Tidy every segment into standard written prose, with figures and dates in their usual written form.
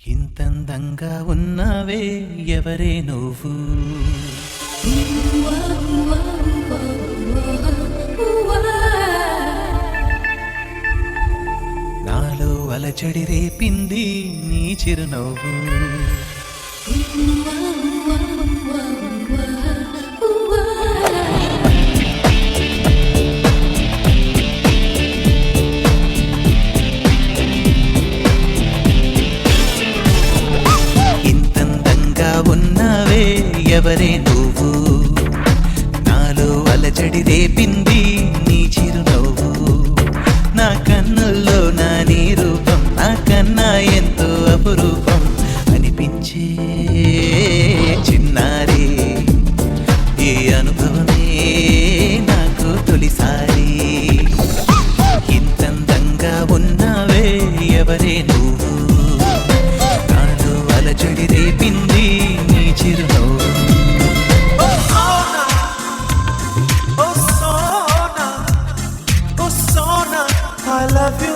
ఇంతందంగా ఉన్నావే ఎవరే నువ్వు నాలో అలచడి రేపింది నీ చిరునవ్వు ఎవరే నువ్వు నాలో అలజడి రేపింది నీ చిరునవ్వు నా కన్నుల్లో నా నీ రూపం నా కన్నా ఎంతో అపురూపం అనిపించే చిన్నారి ఈ అనుభవమే నాకు తొలిసారి ఇంతందంగా ఉన్నావే ఎవరే నువ్వు నాలో అలజడి రేపింది నీ చిరునవ్వు I love you,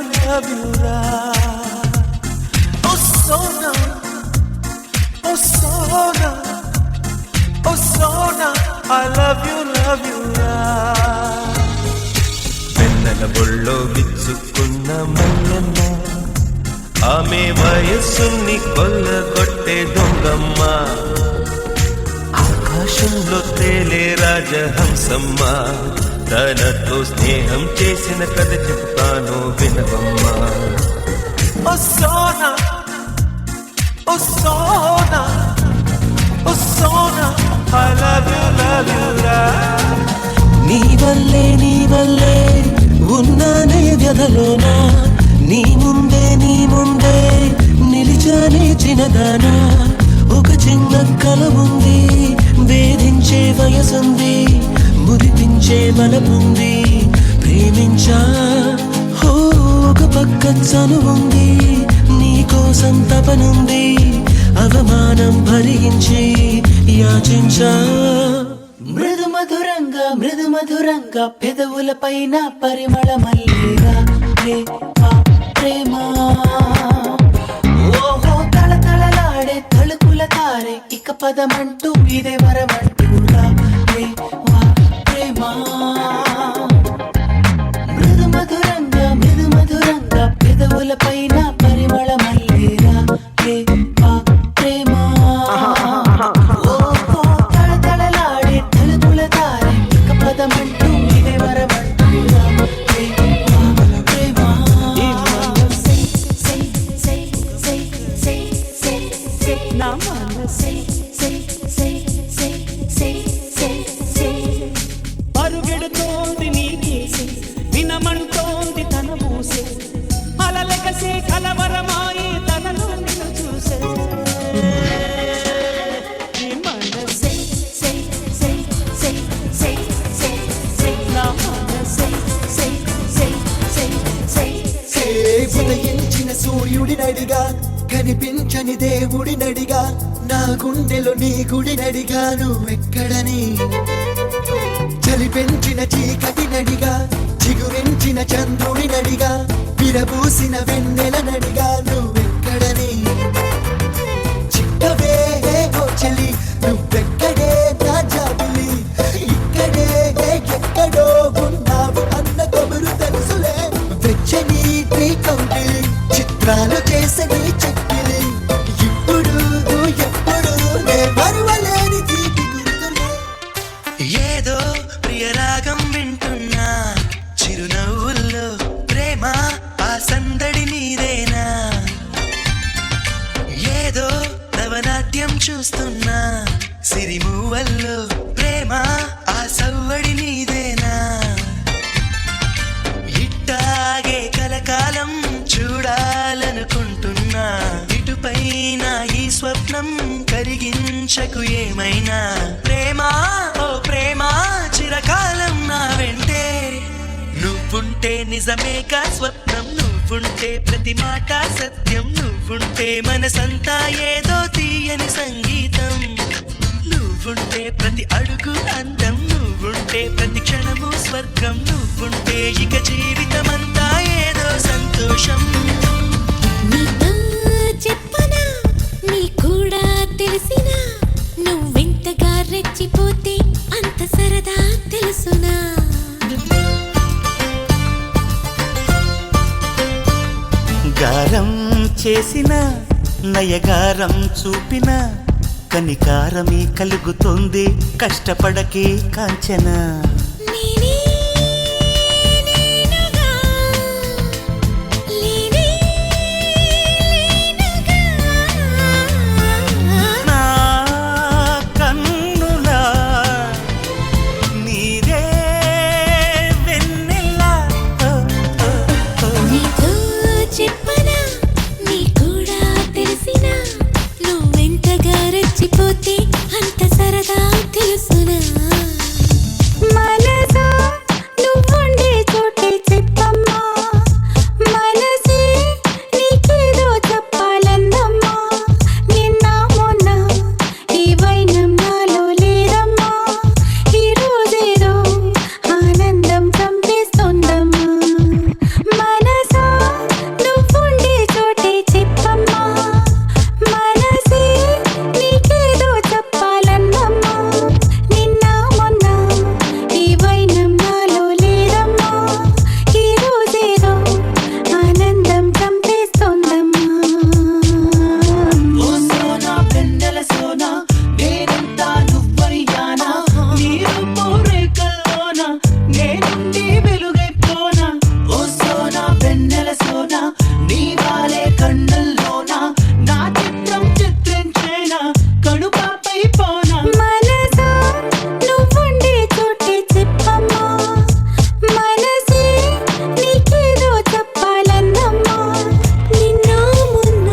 right? Oh, Sona, oh, Sona, oh, Sona, I love you, right? వెన్నెల బొళ్ళో విచ్చుకున్న మల్లెమ్మ ఆమె వయస్సుని కొల్లగొట్టే దొంగమ్మ ఆకాశంలో తేలే రాజహంసమ్మ తనతో స్నేహం చేసిన కథ చెప్తాను వినవమ్మా ఓ సోనా ఓ సోనా ఓ సోనా ఐ లవ్ యు రా నీ వల్లే ఉన్నానే వ్యధలోనా నీ ముందే నిలిచానే చిన్నదానా ఒక చిన్న కల ఉంది వేధించే వయసుంది మురిపించే బలముంది ప్రేమించా ఒక పక్క చనువుంది నీకోసం తపనుంది అవమానం భరించి యాచించా మృదు మధురంగా పెదవుల పైన పరిమళ మల్లిగా ప్రేమ ఓహో తళతళలాడే తలుకుల తారే ఇక పదమంటూ ఇదే వరమంటూరా మృదు మధురంగా పెదవుల పైన పరిమళ మల్లిగా ప్రేమ ఓహో తళతళలాడే తలుకుల తారే ఇక పదమంటూ ఇదే వరమంటూరా పరుగెడుతోంది నీకేసి వినమంటోంది తన మూసే అలలెగసే కలవరమాయి తనలో నిన్ను చూసే ఉదయించిన సూర్యుడి నడిగా కనిపించని దేవుడి నడిగా నా గుండెలో నీ గుడి నడిగా నువ్వెక్కడని చలి పెంచిన చీకటి నడిగా చిగురించిన చంద్రుడి నడిగా విరబూసిన వెన్నెల నడిగా నువ్వెక్కడని చిట్టవే ఓ చలి నువ్వెక్కడే నా జాబిలి ఇక్కడే ఎక్కడో ఉన్నావు అన్న కబురు తెలుసులే వెచ్చని నీ కౌగిలి చిత్రాలు చేసే నీ చెక్కిలి ఇప్పుడు ఎప్పుడు నే మరువలేని తీపి గుర్తులే ఏదో ప్రియరాగం వింటున్నా చిరునవ్వుల్లో ప్రేమ ఆ సందడి నీదేనా ఏదో నవనాట్యం చూస్తున్నా సిరిమూవల్లో ప్రేమ ఆ సవ్వడి నీదేనా ఇట్టాగే కలకాలం చూడాలనుకుంటున్నా ఇటుపైన ఈ స్వప్నం కరిగించకు ఏమైనా ప్రేమ ఓ ప్రేమ చిరకాలం నా వెంటే నువ్వుంటే నిజమేగా స్వప్నం నువ్వుంటే ప్రతి మాట సత్యం నువ్వుంటే మనసంతా ఏదో తీయని సంగీతం నువ్వుంటే ప్రతి అడుగు అందం నువ్వుంటే ప్రతి క్షణము స్వర్గం నువ్వుంటే ఇక జీవితమంతా ఏదో సంతోషం నీతో చెప్పనా చేసిన నయగారం చూపిన కనికారమే కలుగుతుంది కష్టపడకే కాంచన నా కన్నులా నీరే వెన్నెలా నీతో చెప్పనా నీ కూడా తెలిసినా నువ్వెంతగా రెచ్చిపోతే అంత సరదా తెలుసునా మనసా నువ్వుండే చోటే చెప్పమ్మా మనసే నీకేదో చెప్పాలందమ్మా నిన్న మొన్న ఈ వైనం నాలో లేదమ్మా ఈ రోజేదో ఆనందం చంపేస్తోందమ్మా మనసా నువ్వుండే చోటే చెప్పమ్మా మనసే నీకేదో చెప్పాలందమ్మా నిన్న మొన్న ఈ వైనం నాలో లేదమ్మా ఈ రోజేదో ఆనందం చంపేస్తోందమ్మా ఓ సోనా పెన్నెల సోనా నేనంతా నువ్వయ్యానా నీ రూపు రేఖల్లోనా నేనుండి వెలుగైపోనా ఓ సోనా పెన్నెల సోనా నీ వాలే కన్నుల్లోనా నా చిత్రం చిత్రించేనా కడుపాపై పోనా మనసా నువ్వుండే చోటే చెప్పమ్మా మనసే నీకేదో చెప్పాలందమ్మా నిన్న మొన్న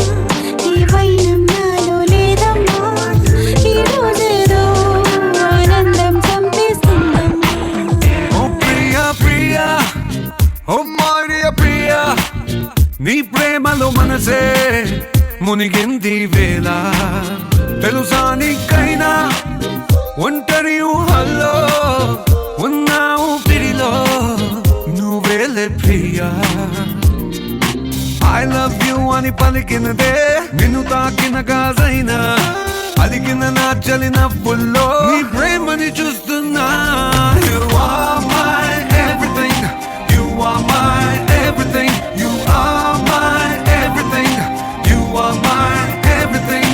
ఈ వైనం నాలో లేదమ్మా ఈ రోజేదో ఆనందం చంపేస్తుందమ్మా ఓ ప్రియా ప్రియా ఓ మారియా ప్రియా నీ ప్రేమలో మనసే మునిగింది వేళ తెలుసా నీకైనా ఒంటరి ఊహల్లో ఉన్నావు పిడిలో నువ్వేలే ప్రియా ఐ లవ్ యూ అని పలికినదే నిన్ను తాకిన గాజైనా అలికిన నా చలిన పుల్లో నీ ప్రేమని చూస్తున్నా You are my everything You are my everything You are my everything You are my everything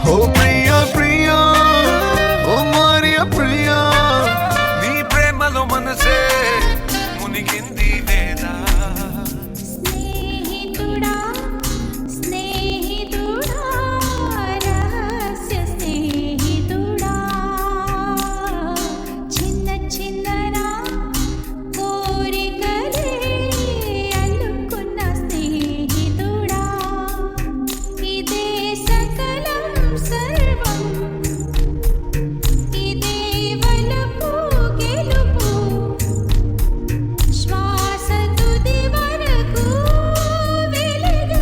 Oh Priya Priya Oh Maria Priya నీ ప్రేమలో మనసే మునిగింది వేళ స్నేహితుడా స్నేహితుడా రహస్య స్నేహితుడా చిన్న చిన్ననా కోరికలే అల్లుకున్న స్నేహితుడా ఇదే సకలం సర్వం ఇదే వలపు గెలుపు శ్వాస తుది వరకు వెలిగే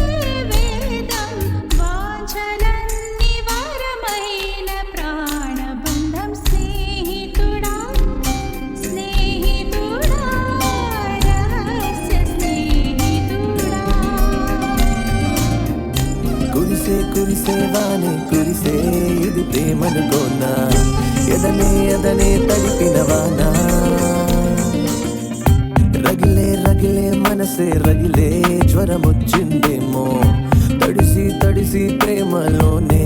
వేదం వాంఛలన్నీ వరమైన ప్రాణబంధం స్నేహితుడా స్నేహితుడా రహస్య స్నేహితుడా కురిసే కురిసే వానే కురిసే ఇది ప్రేమనుకోనా ఎదనే ఎదనే తడిపిన వానా రగిలే రగిలే మనసే రగిలే జ్వరమొచ్చిందేమో తడిసి తడిసి ప్రేమలోనే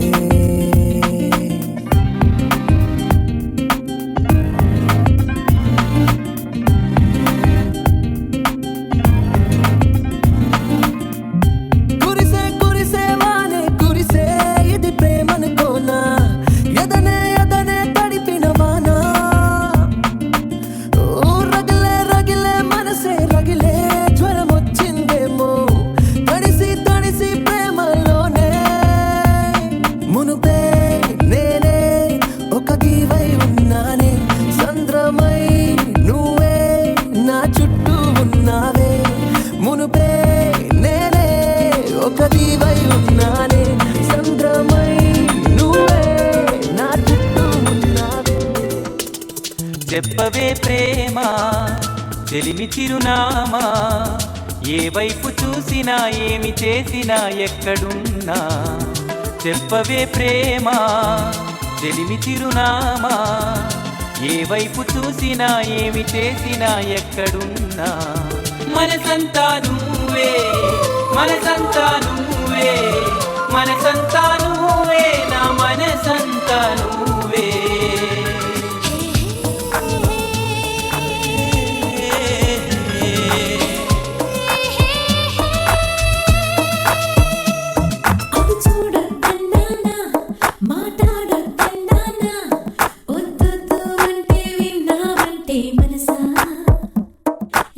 కురిసే కురిసే వానే కురిసే ఇది ప్రేమనుకోనా ఎదనే ఎదనే తడిపిన వానా ఓ రగిలే రగిలే మనసే రగిలే జ్వరమొచ్చిందేమో తడిసి తడిసి ప్రేమలోనే మునుపే నేనే ఒక గీవై ఉన్నానే సంద్రమై నువ్వే నా చుట్టూ ఉన్నావే మునుపే నేనే ఒక దీవై ఉన్నానే సంద్రమై నువ్వే నా చుట్టూ ఉన్నావే చెప్పవే ప్రేమ చెలిమి చిరునామా ఏ వైపు చూసినా ఏమి చేసినా ఎక్కడున్నా చెప్పవే ప్రేమ చెలిమి చిరునామా ఏ వైపు చూసినా ఏమి చేసినా ఎక్కడున్నా మనసంతా నువ్వే మనసంతా నువ్వే మనసంతా నువ్వే నా మనసంతా నువ్వే అవి చూడొద్దన్నానా మాట్లాడొద్దన్నానా వద్దొద్దు అంటే విన్నావంటే మనసా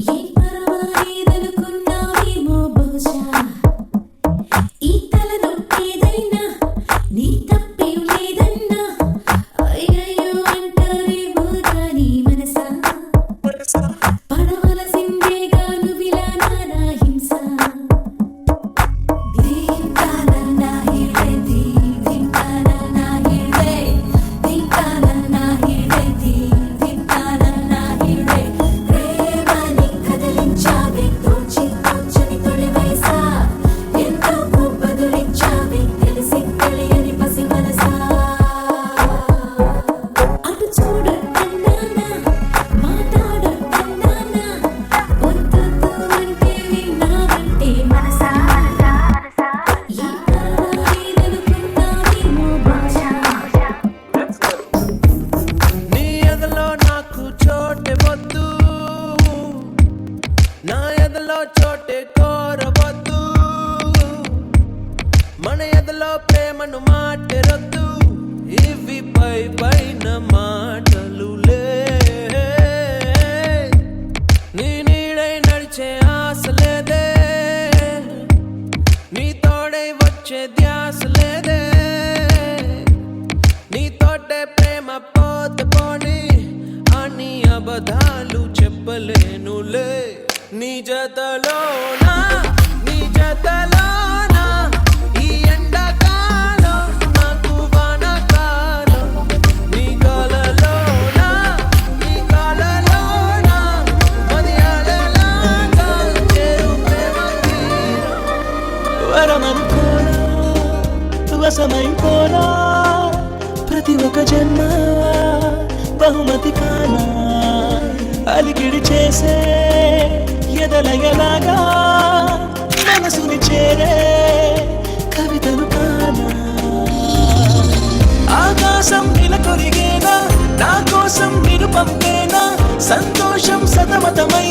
ఏ పర్వాలేదనుకున్నావేమో బహుశా ఈ తలనొప్పేదైనా నీ తప్పేం లేదన్నా అయ్యయ్యో అంటారేమో కానీ మనసా పడవలసిందేగా నువ్విలా నానా హింస అటు చూడొద్దన్నానా మాట్లాడొద్దన్నానా వద్దొద్దు అంటే విన్నావంటే మనసా ఏ పర్వాలేదనుకున్నావేమో బహుశా నీ ఎదలో నాకు చోటే వద్దు నా ఎదలో చోటే కోరవద్దు మన ఎదలో ప్రేమను మాటరొద్దు ఇవి పై పైన మాటలులే నీ నీడై నడిచే ఆశ లేదే నీ తోడై వచ్చే ధ్యాస లేదే నీతోటే ప్రేమ పోత పోని అని అబద్ధాలు చెప్పలేనులే నీ జతలోనా ఈ ఎండాకాలం నాకు వానకాలం నీ కలలోనా మదియాలలాగా చేరు ప్రేమ తీరం వరమనుకోనా వశమైపోనా ప్రతి ఒక్క జన్మ బహుమతి కానా అలికిడి చేసే ఎదలయలాగా మనసుని చేరే కవితను కానా ఆకాశం ఇలా కొరిగేనా నా కోసం నిరుపంపేనా సంతోషం సతమతమై